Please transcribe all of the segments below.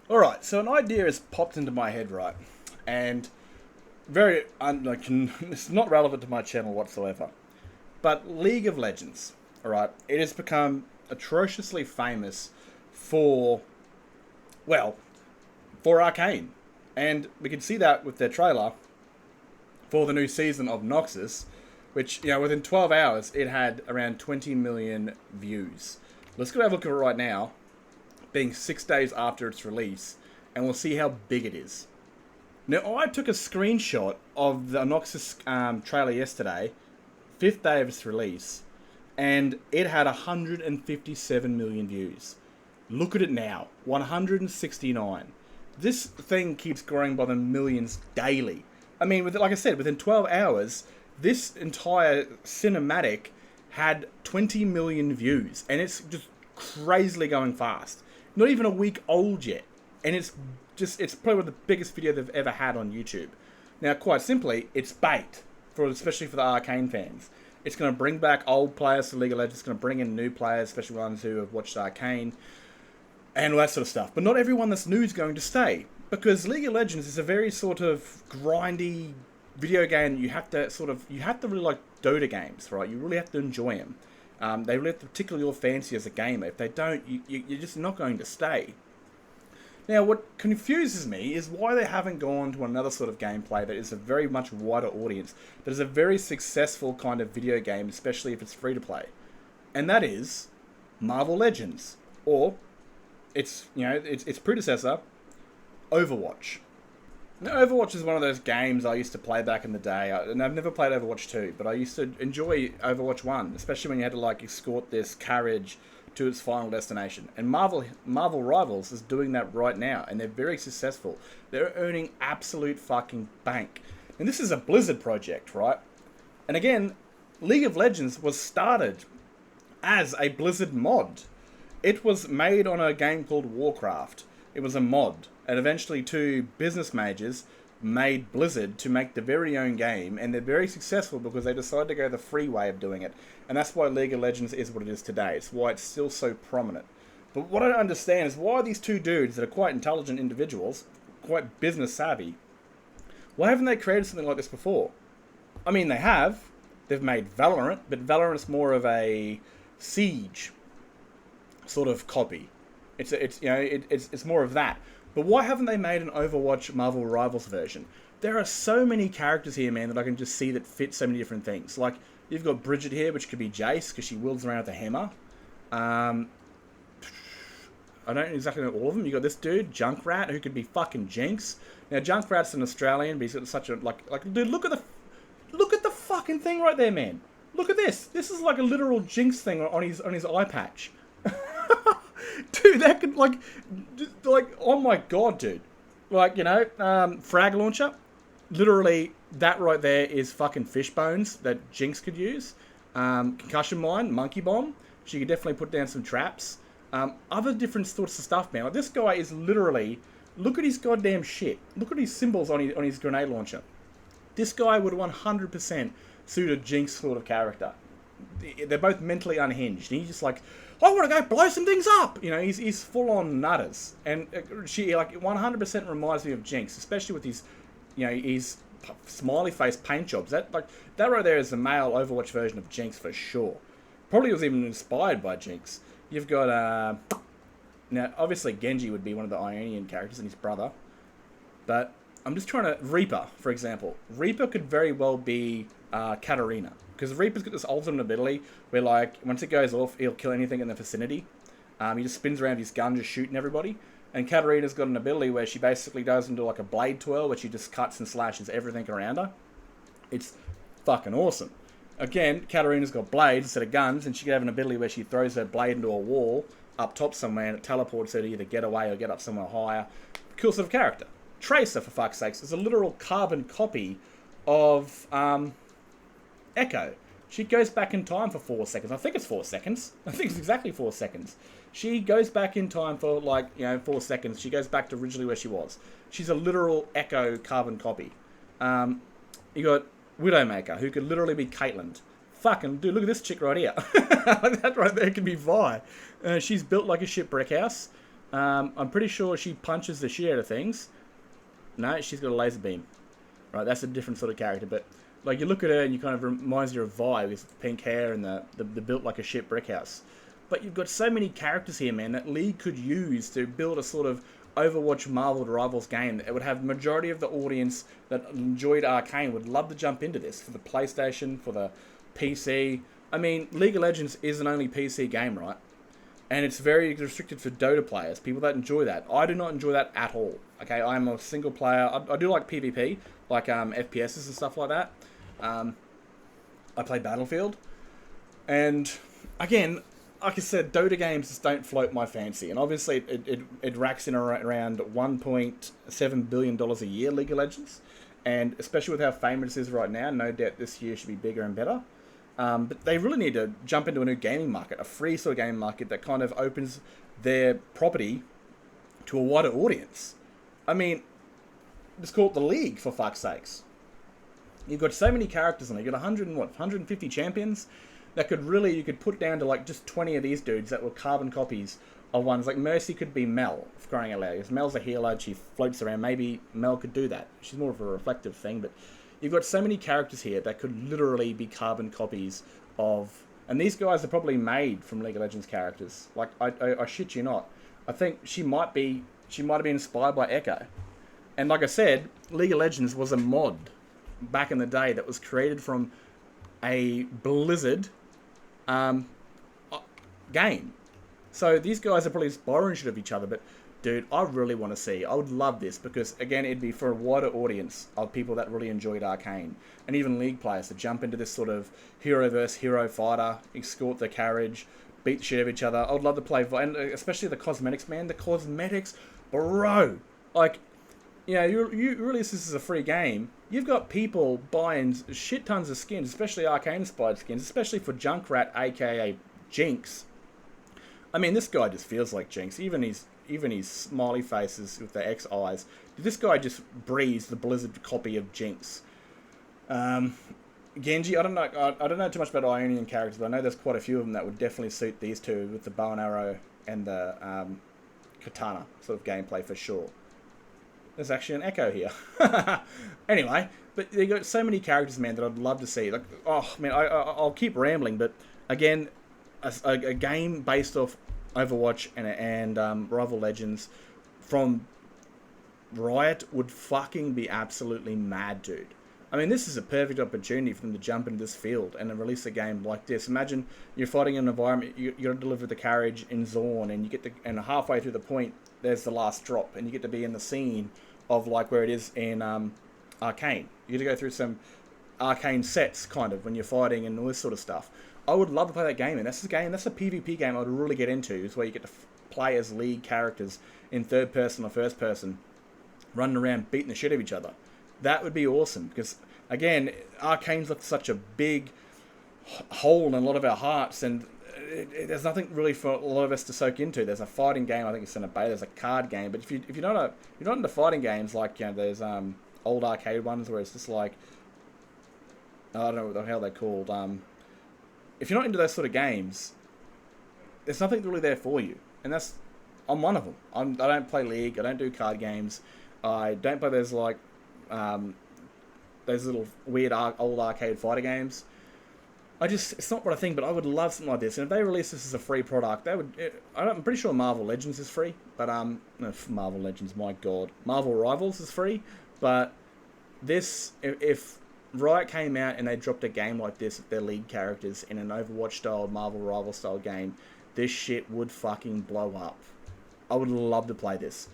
Alright, so an idea has popped into my head, right? And it's not relevant to my channel whatsoever. But League of Legends, alright, it has become atrociously famous for, well, for Arcane. And we can see that with their trailer for the new season of Noxus, which, within 12 hours, it had around 20 million views. Let's go have a look at it right now, being 6 days after its release, and we'll see how big it is. Now, I took a screenshot of the Noxus trailer yesterday, 5th day of its release, and it had 157 million views. Look at it now, 169. This thing keeps growing by the millions daily. I mean, like I said, within 12 hours, this entire cinematic had 20 million views, and it's just crazily going fast. Not even a week old yet, and it's probably one of the biggest videos they've ever had on YouTube. Now, quite simply, it's bait, especially for the Arcane fans. It's going to bring back old players to League of Legends. It's going to bring in new players, especially ones who have watched Arcane, and all that sort of stuff. But not everyone that's new is going to stay, because League of Legends is a very sort of grindy video game. You have to really like Dota games, right? You really have to enjoy them. They really have to tickle your fancy as a gamer. If they don't, you're just not going to stay. Now, what confuses me is why they haven't gone to another sort of gameplay that is a very much wider audience, that is a very successful kind of video game, especially if it's free to play. And that is Marvel Legends, or its predecessor, Overwatch. Now, Overwatch is one of those games I used to play back in the day, and I've never played Overwatch 2, but I used to enjoy Overwatch 1, especially when you had to like escort this carriage to its final destination. And Marvel Rivals is doing that right now, and they're very successful. They're earning absolute fucking bank. And this is a Blizzard project, right? And again, League of Legends was started as a Blizzard mod. It was made on a game called Warcraft. It was a mod. And eventually two business majors made Blizzard to make their very own game, and they're very successful because they decided to go the free way of doing it. And that's why League of Legends is what it is today. It's why it's still so prominent. But what I don't understand is why these two dudes that are quite intelligent individuals, quite business savvy, why haven't they created something like this before? I mean, they have. They've made Valorant, but Valorant's more of a Siege sort of copy. It's more of that. But why haven't they made an Overwatch Marvel Rivals version? There are so many characters here, man, that I can just see that fit so many different things. Like, you've got Bridget here, which could be Jace, because she wields around with a hammer. I don't exactly know all of them. You got this dude, Junkrat, who could be fucking Jinx. Now, Junkrat's an Australian, but he's got such a, dude, look at the fucking thing right there, man. Look at this. This is like a literal Jinx thing on his eye patch. Dude, that could, oh my god, dude. Frag launcher. Literally, that right there is fucking fish bones that Jinx could use. Concussion mine, monkey bomb. She could definitely put down some traps. Other different sorts of stuff, man. Like, this guy is literally, look at his goddamn shit. Look at his symbols on his grenade launcher. This guy would 100% suit a Jinx sort of character. They're both mentally unhinged. And he's just like, I want to go blow some things up. He's full on nutters, and she 100% reminds me of Jinx, especially with his smiley face paint jobs. That right there is the male Overwatch version of Jinx for sure. Probably was even inspired by Jinx. You've got now obviously Genji would be one of the Ionian characters and his brother, but I'm just trying to Reaper, for example. Reaper could very well be Katarina. Because Reaper's got this ultimate ability where, once it goes off, he'll kill anything in the vicinity. He just spins around his gun, just shooting everybody. And Katarina's got an ability where she basically goes into a blade twirl, where she just cuts and slashes everything around her. It's fucking awesome. Again, Katarina's got blades instead of guns, and she can have an ability where she throws her blade into a wall up top somewhere, and it teleports her to either get away or get up somewhere higher. Cool sort of character. Tracer, for fuck's sakes, is a literal carbon copy of Echo. She goes back in time for 4 seconds. I think it's 4 seconds. I think it's exactly 4 seconds. She goes back in time for 4 seconds. She goes back to originally where she was. She's a literal Echo carbon copy. You got Widowmaker, who could literally be Caitlyn. Fucking dude, look at this chick right here. That right there could be Vi. She's built like a shit brick house. I'm pretty sure she punches the shit out of things. No, she's got a laser beam. Right, that's a different sort of character, but like you look at her and you kind of reminds you of Vi with the pink hair and the built like a shit brick house. But you've got so many characters here, man, that League could use to build a sort of Overwatch Marvel Rivals game. It would have the majority of the audience that enjoyed Arcane would love to jump into this for the PlayStation, for the PC. I mean, League of Legends is an only PC game, right? And it's very restricted for Dota players, people that enjoy that. I do not enjoy that at all. Okay, I'm a single player. I do like PvP, like FPSs and stuff like that. I play Battlefield. And again, like I said, Dota games just don't float my fancy. And obviously it racks in around $1.7 billion a year, League of Legends. And especially with how famous it is right now, no doubt this year should be bigger and better. But they really need to jump into a new gaming market, a free sort of gaming market that kind of opens their property to a wider audience. I mean, it's called the League, for fuck's sakes. You've got so many characters in it. You've got 150 champions that you could put down to like just 20 of these dudes that were carbon copies of ones. Like Mercy could be Mel, for crying out loud. Because Mel's a healer, she floats around. Maybe Mel could do that. She's more of a reflective thing, but you've got so many characters here that could literally be carbon copies of... And these guys are probably made from League of Legends characters. Like, I shit you not. I think she might have been inspired by Echo. And like I said, League of Legends was a mod back in the day that was created from a Blizzard game. So these guys are probably borrowing shit of each other, but dude, I really want to see. I would love this because, again, it'd be for a wider audience of people that really enjoyed Arcane. And even League players to jump into this sort of hero versus hero fighter, escort the carriage, beat the shit of each other. I would love to play, and especially the cosmetics, man. The cosmetics, bro. Like, you know, you release this as a free game. You've got people buying shit tons of skins, especially Arcane-inspired skins, especially for Junkrat, aka Jinx. I mean, this guy just feels like Jinx. Even his smiley faces with the X eyes. This guy just breathes the Blizzard copy of Jinx. Genji, I don't know too much about Ionian characters, but I know there's quite a few of them that would definitely suit these two with the bow and arrow and the katana sort of gameplay for sure. There's actually an Echo here. Anyway, but they got so many characters, man, that I'd love to see. Like, oh man, I'll keep rambling, but again, a game based off Overwatch and Rival Legends from Riot would fucking be absolutely mad, dude. I mean, this is a perfect opportunity for them to jump into this field and then release a game like this. Imagine you're fighting in an environment, you got to deliver the carriage in Zorn, and and halfway through the point, there's the last drop, and you get to be in the scene of like where it is in Arcane. You get to go through some Arcane sets, kind of, when you're fighting and all this sort of stuff. I would love to play that game, and that's a PvP game I would really get into, is where you get to play as League characters in third person or first person, running around beating the shit out of each other. That would be awesome, because, again, Arcane's left such a big hole in a lot of our hearts, and there's nothing really for a lot of us to soak into. There's a fighting game, I think it's in a beta, there's a card game, but if you're not into fighting games, like, you know, there's old arcade ones where it's just like, I don't know what the hell they're called, if you're not into those sort of games, there's nothing really there for you. And I'm one of them. I don't play League. I don't do card games. I don't play those like those little weird old arcade fighter games. It's not what I think. But I would love something like this. And if they release this as a free product, I'm pretty sure Marvel Legends is free. But no, Marvel Legends, my god, Marvel Rivals is free. But this, if Riot came out and they dropped a game like this with their League characters in an Overwatch style, Marvel Rival style game, this shit would fucking blow up. I would love to play this.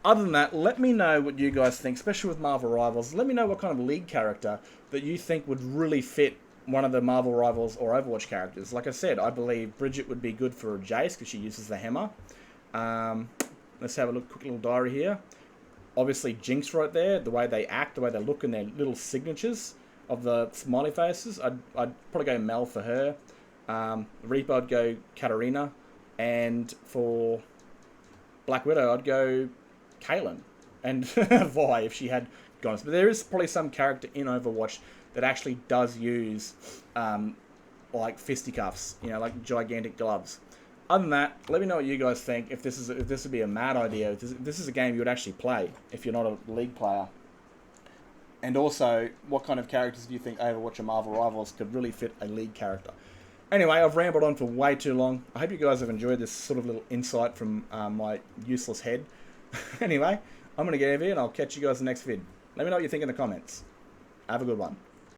Other than that, let me know what you guys think, especially with Marvel Rivals. Let me know what kind of League character that you think would really fit one of the Marvel Rivals or Overwatch characters. Like I said, I believe Bridget would be good for Jace because she uses the hammer. Let's have a quick little diary here. Obviously, Jinx right there, the way they act, the way they look, and their little signatures of the smiley faces. I'd probably go Mel for her. Reaper, I'd go Katarina. And for Black Widow, I'd go Caitlyn. And Vi, if she had guns. But there is probably some character in Overwatch that actually does use like fisticuffs, you know, like gigantic gloves. Other than that, let me know what you guys think. If this would be a mad idea, if this is a game you would actually play if you're not a League player. And also, what kind of characters do you think Overwatch and Marvel Rivals could really fit a League character? Anyway, I've rambled on for way too long. I hope you guys have enjoyed this sort of little insight from my useless head. Anyway, I'm going to get out of here and I'll catch you guys in the next vid. Let me know what you think in the comments. Have a good one.